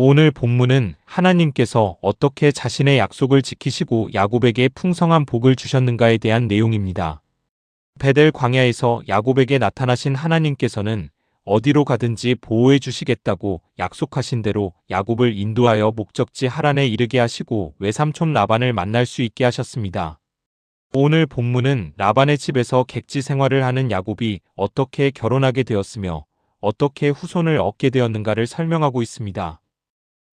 오늘 본문은 하나님께서 어떻게 자신의 약속을 지키시고 야곱에게 풍성한 복을 주셨는가에 대한 내용입니다. 베델 광야에서 야곱에게 나타나신 하나님께서는 어디로 가든지 보호해 주시겠다고 약속하신 대로 야곱을 인도하여 목적지 하란에 이르게 하시고 외삼촌 라반을 만날 수 있게 하셨습니다. 오늘 본문은 라반의 집에서 객지 생활을 하는 야곱이 어떻게 결혼하게 되었으며 어떻게 후손을 얻게 되었는가를 설명하고 있습니다.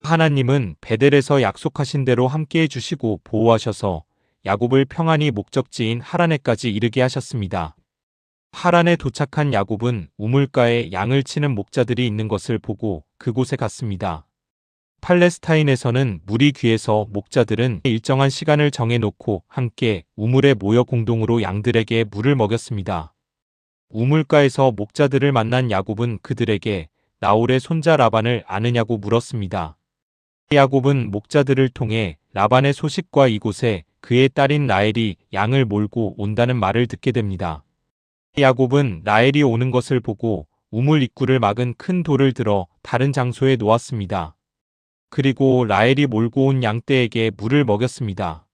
하나님은 베델에서 약속하신 대로 함께해 주시고 보호하셔서 야곱을 평안히 목적지인 하란에까지 이르게 하셨습니다. 하란에 도착한 야곱은 우물가에 양을 치는 목자들이 있는 것을 보고 그곳에 갔습니다. 팔레스타인에서는 물이 귀해서 목자들은 일정한 시간을 정해놓고 함께 우물에 모여 공동으로 양들에게 물을 먹였습니다. 우물가에서 목자들을 만난 야곱은 그들에게 나홀의 손자 라반을 아느냐고 물었습니다. 야곱은 목자들을 통해 라반의 소식과 이곳에 그의 딸인 라헬이 양을 몰고 온다는 말을 듣게 됩니다. 야곱은 라헬이 오는 것을 보고 우물 입구를 막은 큰 돌을 들어 다른 장소에 놓았습니다. 그리고 라헬이 몰고 온 양떼에게 물을 먹였습니다.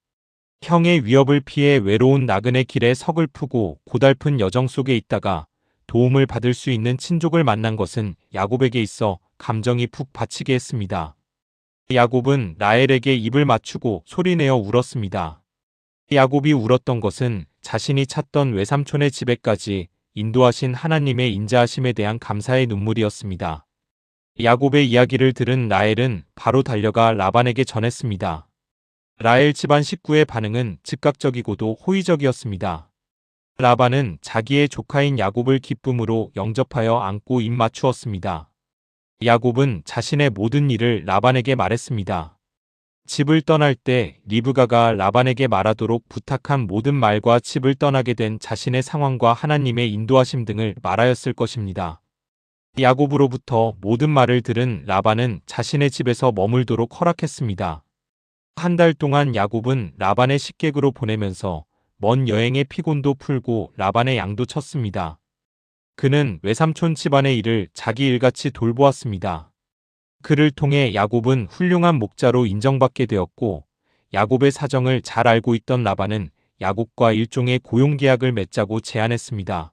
형의 위협을 피해 외로운 나그네 길에 서글프고 고달픈 여정 속에 있다가 도움을 받을 수 있는 친족을 만난 것은 야곱에게 있어 감정이 푹 받치게 했습니다. 야곱은 라헬에게 입을 맞추고 소리내어 울었습니다. 야곱이 울었던 것은 자신이 찾던 외삼촌의 집에까지 인도하신 하나님의 인자하심에 대한 감사의 눈물이었습니다. 야곱의 이야기를 들은 라헬은 바로 달려가 라반에게 전했습니다. 라헬 집안 식구의 반응은 즉각적이고도 호의적이었습니다. 라반은 자기의 조카인 야곱을 기쁨으로 영접하여 안고 입 맞추었습니다. 야곱은 자신의 모든 일을 라반에게 말했습니다. 집을 떠날 때 리브가가 라반에게 말하도록 부탁한 모든 말과 집을 떠나게 된 자신의 상황과 하나님의 인도하심 등을 말하였을 것입니다. 야곱으로부터 모든 말을 들은 라반은 자신의 집에서 머물도록 허락했습니다. 한 달 동안 야곱은 라반의 식객으로 보내면서 먼 여행의 피곤도 풀고 라반의 양도 쳤습니다. 그는 외삼촌 집안의 일을 자기 일같이 돌보았습니다. 그를 통해 야곱은 훌륭한 목자로 인정받게 되었고 야곱의 사정을 잘 알고 있던 라반은 야곱과 일종의 고용계약을 맺자고 제안했습니다.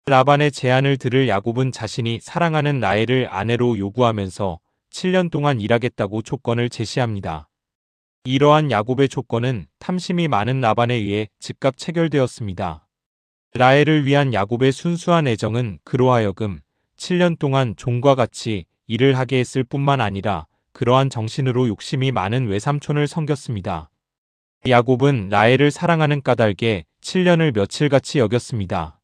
라반의 제안을 들을 야곱은 자신이 사랑하는 라헬을 아내로 요구하면서 7년 동안 일하겠다고 조건을 제시합니다. 이러한 야곱의 조건은 탐심이 많은 라반에 의해 즉각 체결되었습니다. 라헬을 위한 야곱의 순수한 애정은 그로 하여금 7년 동안 종과 같이 일을 하게 했을 뿐만 아니라 그러한 정신으로 욕심이 많은 외삼촌을 섬겼습니다. 야곱은 라헬을 사랑하는 까닭에 7년을 며칠같이 여겼습니다.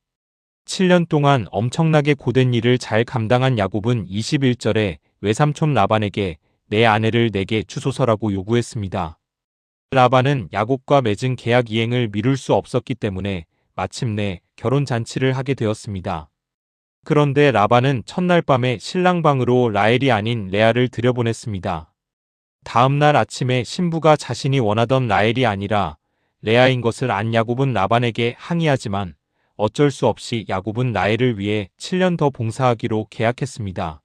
7년 동안 엄청나게 고된 일을 잘 감당한 야곱은 21절에 외삼촌 라반에게 내 아내를 내게 주소서라고 요구했습니다. 라반은 야곱과 맺은 계약 이행을 미룰 수 없었기 때문에 마침내 결혼잔치를 하게 되었습니다. 그런데 라반은 첫날 밤에 신랑 방으로 라헬이 아닌 레아를 들여보냈습니다. 다음날 아침에 신부가 자신이 원하던 라헬이 아니라 레아인 것을 안 야곱은 라반에게 항의하지만 어쩔 수 없이 야곱은 라헬을 위해 7년 더 봉사하기로 계약했습니다.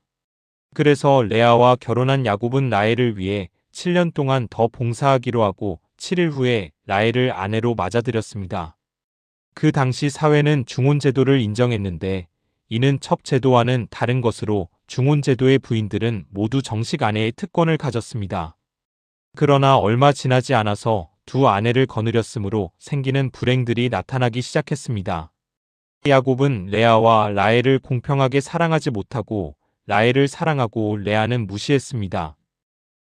그래서 레아와 결혼한 야곱은 라헬을 위해 7년 동안 더 봉사하기로 하고 7일 후에 라헬을 아내로 맞아들였습니다. 그 당시 사회는 중혼제도를 인정했는데 이는 첩제도와는 다른 것으로 중혼제도의 부인들은 모두 정식 아내의 특권을 가졌습니다. 그러나 얼마 지나지 않아서 두 아내를 거느렸으므로 생기는 불행들이 나타나기 시작했습니다. 야곱은 레아와 라헬을 공평하게 사랑하지 못하고 라헬을 사랑하고 레아는 무시했습니다.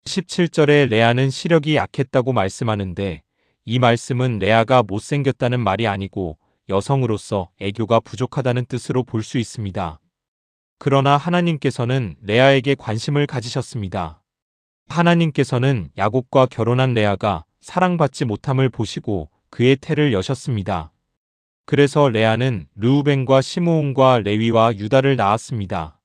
17절에 레아는 시력이 약했다고 말씀하는데 이 말씀은 레아가 못생겼다는 말이 아니고 여성으로서 애교가 부족하다는 뜻으로 볼 수 있습니다. 그러나 하나님께서는 레아에게 관심을 가지셨습니다. 하나님께서는 야곱과 결혼한 레아가 사랑받지 못함을 보시고 그의 태를 여셨습니다. 그래서 레아는 르우벤과 시므온과 레위와 유다를 낳았습니다.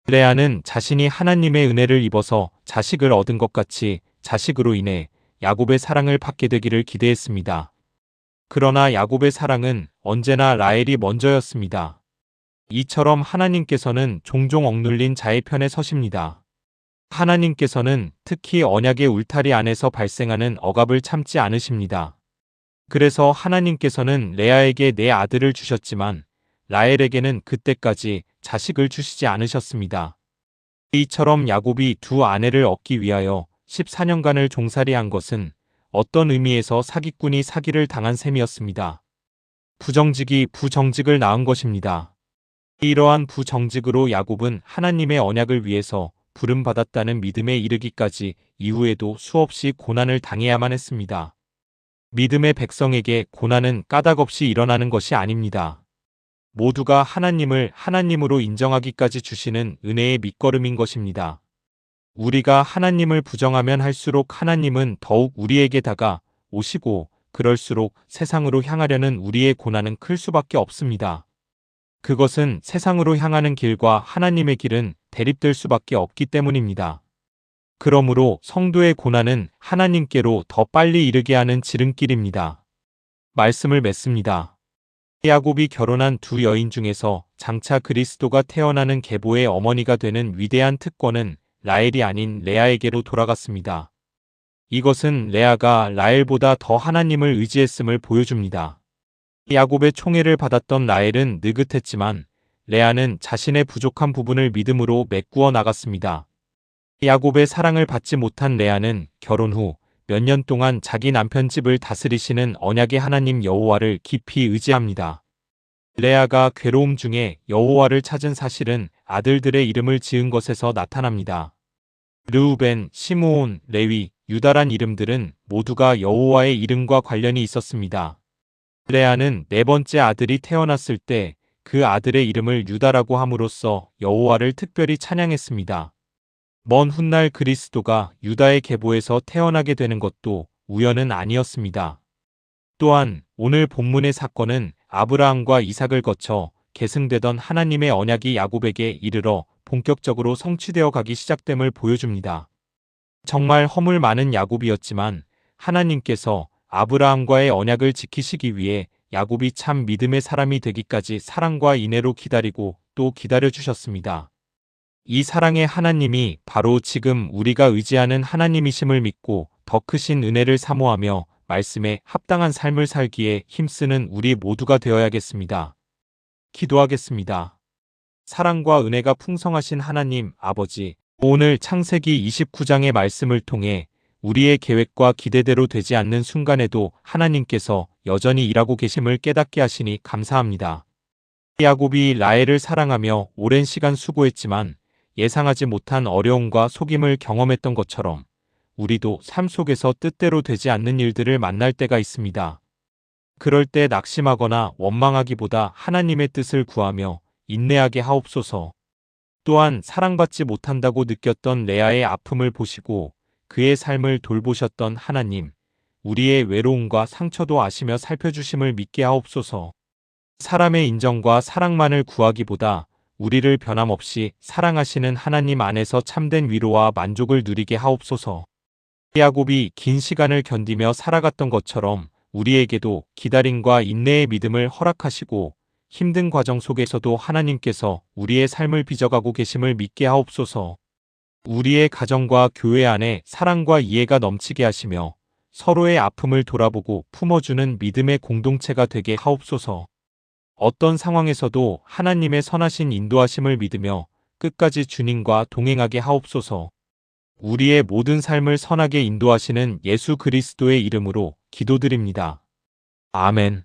레아는 자신이 하나님의 은혜를 입어서 자식을 얻은 것 같이 자식으로 인해 야곱의 사랑을 받게 되기를 기대했습니다. 그러나 야곱의 사랑은 언제나 라헬이 먼저였습니다. 이처럼 하나님께서는 종종 억눌린 자의 편에 서십니다. 하나님께서는 특히 언약의 울타리 안에서 발생하는 억압을 참지 않으십니다. 그래서 하나님께서는 레아에게 네 아들을 주셨지만 라헬에게는 그때까지 자식을 주시지 않으셨습니다. 이처럼 야곱이 두 아내를 얻기 위하여 14년간을 종살이한 것은 어떤 의미에서 사기꾼이 사기를 당한 셈이었습니다. 부정직이 부정직을 낳은 것입니다. 이러한 부정직으로 야곱은 하나님의 언약을 위해서 부름받았다는 믿음에 이르기까지 이후에도 수없이 고난을 당해야만 했습니다. 믿음의 백성에게 고난은 까닭없이 일어나는 것이 아닙니다. 모두가 하나님을 하나님으로 인정하기까지 주시는 은혜의 밑거름인 것입니다. 우리가 하나님을 부정하면 할수록 하나님은 더욱 우리에게 다가오시고 그럴수록 세상으로 향하려는 우리의 고난은 클 수밖에 없습니다. 그것은 세상으로 향하는 길과 하나님의 길은 대립될 수밖에 없기 때문입니다. 그러므로 성도의 고난은 하나님께로 더 빨리 이르게 하는 지름길입니다. 말씀을 맺습니다. 야곱이 결혼한 두 여인 중에서 장차 그리스도가 태어나는 계보의 어머니가 되는 위대한 특권은 라헬이 아닌 레아에게로 돌아갔습니다. 이것은 레아가 라헬보다 더 하나님을 의지했음을 보여줍니다. 야곱의 총애를 받았던 라헬은 느긋했지만 레아는 자신의 부족한 부분을 믿음으로 메꾸어 나갔습니다. 야곱의 사랑을 받지 못한 레아는 결혼 후 몇 년 동안 자기 남편 집을 다스리시는 언약의 하나님 여호와를 깊이 의지합니다. 레아가 괴로움 중에 여호와를 찾은 사실은 아들들의 이름을 지은 것에서 나타납니다. 르우벤, 시므온, 레위, 유다란 이름들은 모두가 여호와의 이름과 관련이 있었습니다. 레아는 네 번째 아들이 태어났을 때 그 아들의 이름을 유다라고 함으로써 여호와를 특별히 찬양했습니다. 먼 훗날 그리스도가 유다의 계보에서 태어나게 되는 것도 우연은 아니었습니다. 또한 오늘 본문의 사건은 아브라함과 이삭을 거쳐 계승되던 하나님의 언약이 야곱에게 이르러 본격적으로 성취되어 가기 시작됨을 보여줍니다. 정말 허물 많은 야곱이었지만 하나님께서 아브라함과의 언약을 지키시기 위해 야곱이 참 믿음의 사람이 되기까지 사랑과 인애로 기다리고 또 기다려주셨습니다. 이 사랑의 하나님이 바로 지금 우리가 의지하는 하나님이심을 믿고 더 크신 은혜를 사모하며 말씀에 합당한 삶을 살기에 힘쓰는 우리 모두가 되어야겠습니다. 기도하겠습니다. 사랑과 은혜가 풍성하신 하나님 아버지, 오늘 창세기 29장의 말씀을 통해 우리의 계획과 기대대로 되지 않는 순간에도 하나님께서 여전히 일하고 계심을 깨닫게 하시니 감사합니다. 야곱이 라헬을 사랑하며 오랜 시간 수고했지만 예상하지 못한 어려움과 속임을 경험했던 것처럼 우리도 삶 속에서 뜻대로 되지 않는 일들을 만날 때가 있습니다. 그럴 때 낙심하거나 원망하기보다 하나님의 뜻을 구하며 인내하게 하옵소서. 또한 사랑받지 못한다고 느꼈던 레아의 아픔을 보시고 그의 삶을 돌보셨던 하나님, 우리의 외로움과 상처도 아시며 살펴주심을 믿게 하옵소서. 사람의 인정과 사랑만을 구하기보다 우리를 변함없이 사랑하시는 하나님 안에서 참된 위로와 만족을 누리게 하옵소서. 야곱이 긴 시간을 견디며 살아갔던 것처럼 우리에게도 기다림과 인내의 믿음을 허락하시고 힘든 과정 속에서도 하나님께서 우리의 삶을 빚어가고 계심을 믿게 하옵소서. 우리의 가정과 교회 안에 사랑과 이해가 넘치게 하시며 서로의 아픔을 돌아보고 품어주는 믿음의 공동체가 되게 하옵소서. 어떤 상황에서도 하나님의 선하신 인도하심을 믿으며 끝까지 주님과 동행하게 하옵소서. 우리의 모든 삶을 선하게 인도하시는 예수 그리스도의 이름으로 기도드립니다. 아멘.